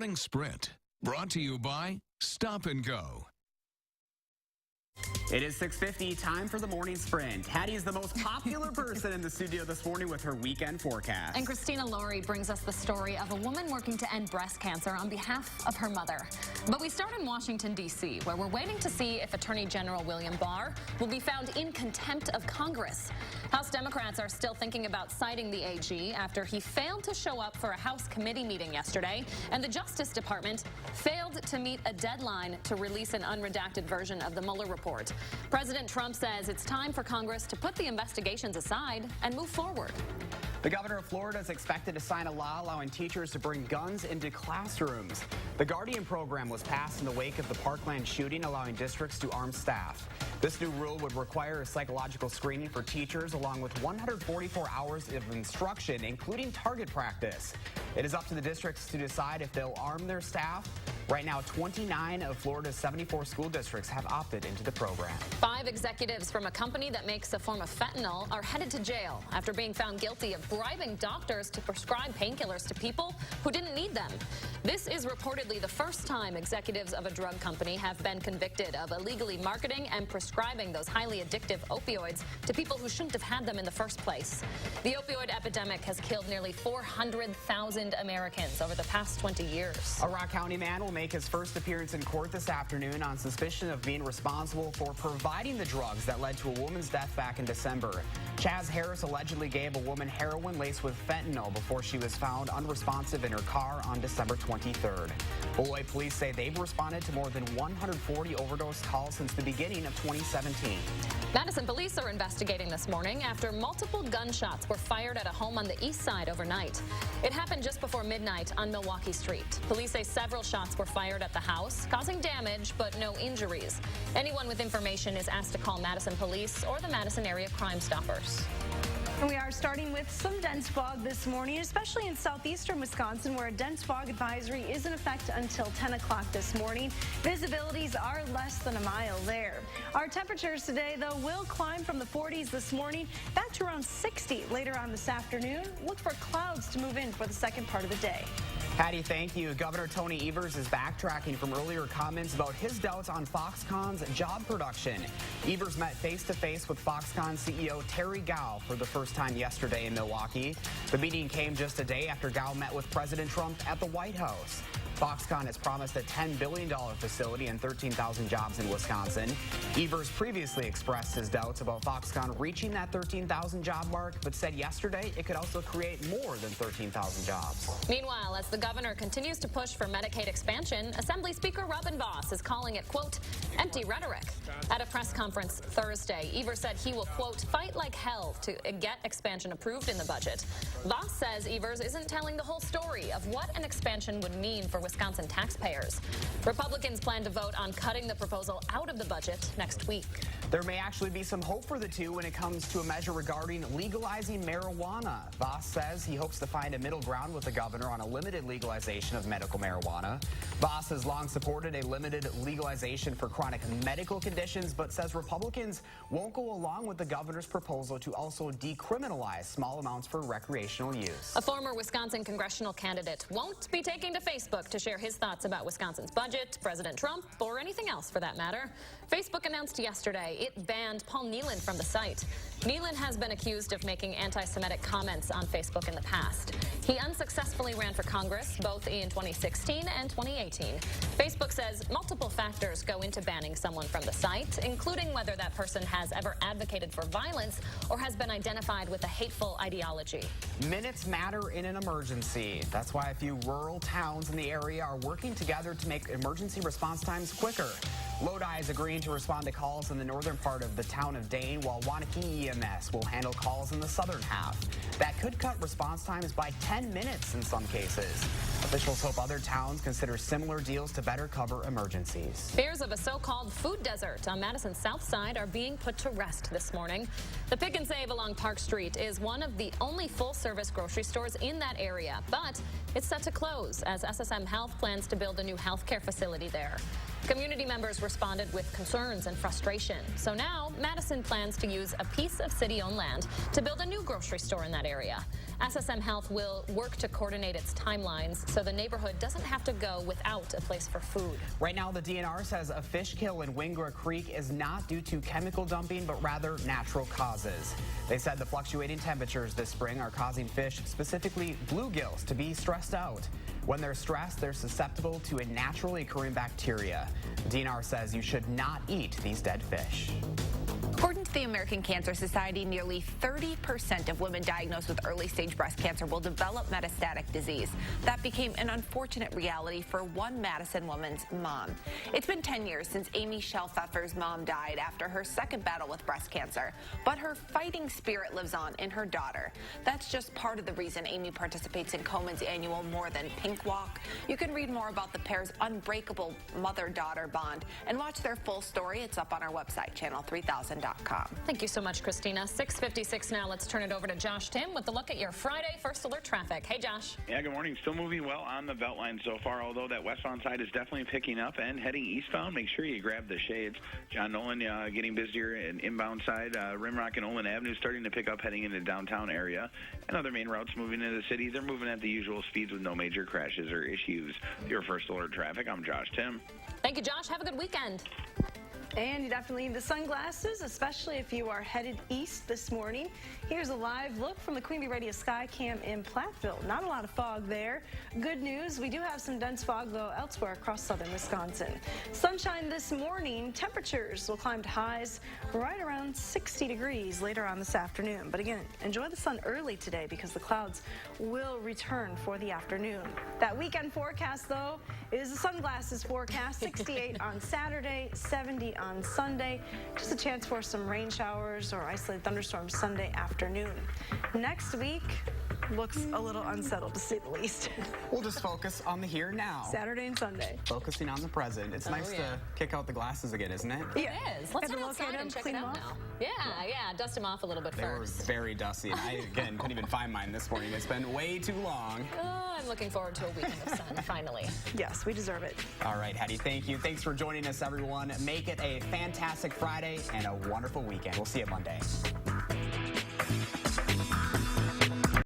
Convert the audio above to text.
Morning Sprint, brought to you by Stop and Go. It is 6:50, time for the morning sprint. Hattie is the most popular person in the studio this morning with her weekend forecast. And Christina Laurie brings us the story of a woman working to end breast cancer on behalf of her mother. But we start in Washington, D.C., where we're waiting to see if Attorney General William Barr will be found in contempt of Congress. House Democrats are still thinking about citing the AG after he failed to show up for a House committee meeting yesterday, and the Justice Department failed to meet a deadline to release an unredacted version of the Mueller report. President Trump says it's time for Congress to put the investigations aside and move forward. The governor of Florida is expected to sign a law allowing teachers to bring guns into classrooms. The Guardian program was passed in the wake of the Parkland shooting, allowing districts to arm staff. This new rule would require a psychological screening for teachers, along with 144 hours of instruction, including target practice. It is up to the districts to decide if they'll arm their staff. Right now, 29 of Florida's 74 school districts have opted into the program. 5 executives from a company that makes a form of fentanyl are headed to jail after being found guilty of bribing doctors to prescribe painkillers to people who didn't need them. This is reportedly the first time executives of a drug company have been convicted of illegally marketing and prescribing those highly addictive opioids to people who shouldn't have had them in the first place. The opioid epidemic has killed nearly 400,000 Americans over the past 20 years. A Rock County man will make his first appearance in court this afternoon on suspicion of being responsible for providing the drugs that led to a woman's death back in December. Chaz Harris allegedly gave a woman heroin laced with fentanyl before she was found unresponsive in her car on December 23rd. Beloit police say they've responded to more than 140 overdose calls since the beginning of 2017. Madison police are investigating this morning after multiple gunshots were fired at a home on the east side overnight. It happened just before midnight on Milwaukee Street. Police say several shots were fired at the house, causing damage but no injuries. Anyone with information is asked to call Madison Police or the Madison Area Crime Stoppers. And we are starting with some dense fog this morning, especially in southeastern Wisconsin, where a dense fog advisory is in effect until 10 o'clock this morning. Visibilities are less than a mile there. Our temperatures today, though, will climb from the 40s this morning back to around 60 later on this afternoon. Look for clouds to move in for the second part of the day. Hattie, thank you. Governor Tony Evers is backtracking from earlier comments about his doubts on Foxconn's job production. Evers met face-to-face with Foxconn CEO Terry Gou for the first time yesterday in Milwaukee. The meeting came just a day after Gou met with President Trump at the White House. Foxconn has promised a $10 billion facility and 13,000 jobs in Wisconsin. Evers previously expressed his doubts about Foxconn reaching that 13,000 job mark, but said yesterday it could also create more than 13,000 jobs. Meanwhile, as the governor continues to push for Medicaid expansion, Assembly Speaker Robin Vos is calling it, quote, empty rhetoric. At a press conference Thursday, Evers said he will, quote, fight like hell to get expansion approved in the budget. Vos says Evers isn't telling the whole story of what an expansion would mean for Wisconsin taxpayers. Republicans plan to vote on cutting the proposal out of the budget next week. There may actually be some hope for the two when it comes to a measure regarding legalizing marijuana. Vos says he hopes to find a middle ground with the governor on a limited legalization of medical marijuana. Vos has long supported a limited legalization for chronic medical conditions, but says Republicans won't go along with the governor's proposal to also decriminalize small amounts for recreational use. A former Wisconsin congressional candidate won't be taking to Facebook to share his thoughts about Wisconsin's budget, President Trump, or anything else for that matter. Facebook announced yesterday it banned Paul Nealon from the site. Nealon has been accused of making anti-Semitic comments on Facebook in the past. He unsuccessfully ran for Congress both in 2016 and 2018. Facebook says multiple factors go into banning someone from the site, including whether that person has ever advocated for violence or has been identified with a hateful ideology. Minutes matter in an emergency. That's why a few rural towns in the area are working together to make emergency response times quicker. Lodi is agreeing to respond to calls in the northern part of the town of Dane, while Waunakee EMS will handle calls in the southern half. That could cut response times by 10 minutes in some cases. Officials hope other towns consider similar deals to better cover emergencies. Fears of a so-called food desert on Madison's south side are being put to rest this morning. The Pick and Save along Park Street is one of the only full-service grocery stores in that area, but it's set to close as SSM Health plans to build a new healthcare facility there. Community members responded with concerns and frustration. So now Madison plans to use a piece of city-owned land to build a new grocery store in that area. SSM Health will work to coordinate its timelines so the neighborhood doesn't have to go without a place for food. Right now, the DNR says a fish kill in Wingara Creek is not due to chemical dumping, but rather natural causes. They said the fluctuating temperatures this spring are causing fish, specifically bluegills, to be stressed out. When they're stressed, they're susceptible to a naturally occurring bacteria. The DNR says you should not eat these dead fish. According to the American Cancer Society, nearly 30% of women diagnosed with early-stage breast cancer will develop metastatic disease. That became an unfortunate reality for one Madison woman's mom. It's been 10 years since Amy Schellpfeffer's mom died after her second battle with breast cancer, but her fighting spirit lives on in her daughter. That's just part of the reason Amy participates in Komen's annual More Than Pink Walk. You can read more about the pair's unbreakable mother-daughter bond and watch their full story. It's up on our website, channel3000.com. Thank you so much, Christina. 6:56 now. Let's turn it over to Josh Tim with a look at your Friday First Alert traffic. Hey, Josh. Yeah, good morning. Still moving well on the Beltline so far, although that westbound side is definitely picking up and heading eastbound. Make sure you grab the shades. John Nolan getting busier and inbound side. Rimrock and Olin Avenue starting to pick up heading into the downtown area. And other main routes moving into the city. They're moving at the usual speeds with no major crashes or issues. Your First Alert traffic. I'm Josh Tim. Thank you, Josh. Have a good weekend. And you definitely need the sunglasses, especially if you are headed east this morning. Here's a live look from the Queen Bee Radio Sky Cam in Platteville. Not a lot of fog there. Good news, we do have some dense fog, though, elsewhere across southern Wisconsin. Sunshine this morning. Temperatures will climb to highs right around 60 degrees later on this afternoon. But again, enjoy the sun early today because the clouds will return for the afternoon. That weekend forecast, though, is a sunglasses forecast. 68 on Saturday, 70 on Sunday. Just a chance for some rain showers or isolated thunderstorms Sunday afternoon. Next week looks a little unsettled, to say the least. We'll just focus on the here and now. Saturday and Sunday. Focusing on the present. It's nice to kick out the glasses again, isn't it? It is. Let's Have head to outside locate and them, check clean it them out off? now. Yeah, dust them off a little bit They were first. very dusty. And I, again, couldn't even find mine this morning. It's been way too long. Oh, I'm looking forward to a weekend of sun, finally. Yes, we deserve it. All right, Hattie, thank you. Thanks for joining us, everyone. Make it a fantastic Friday and a wonderful weekend. We'll see you Monday.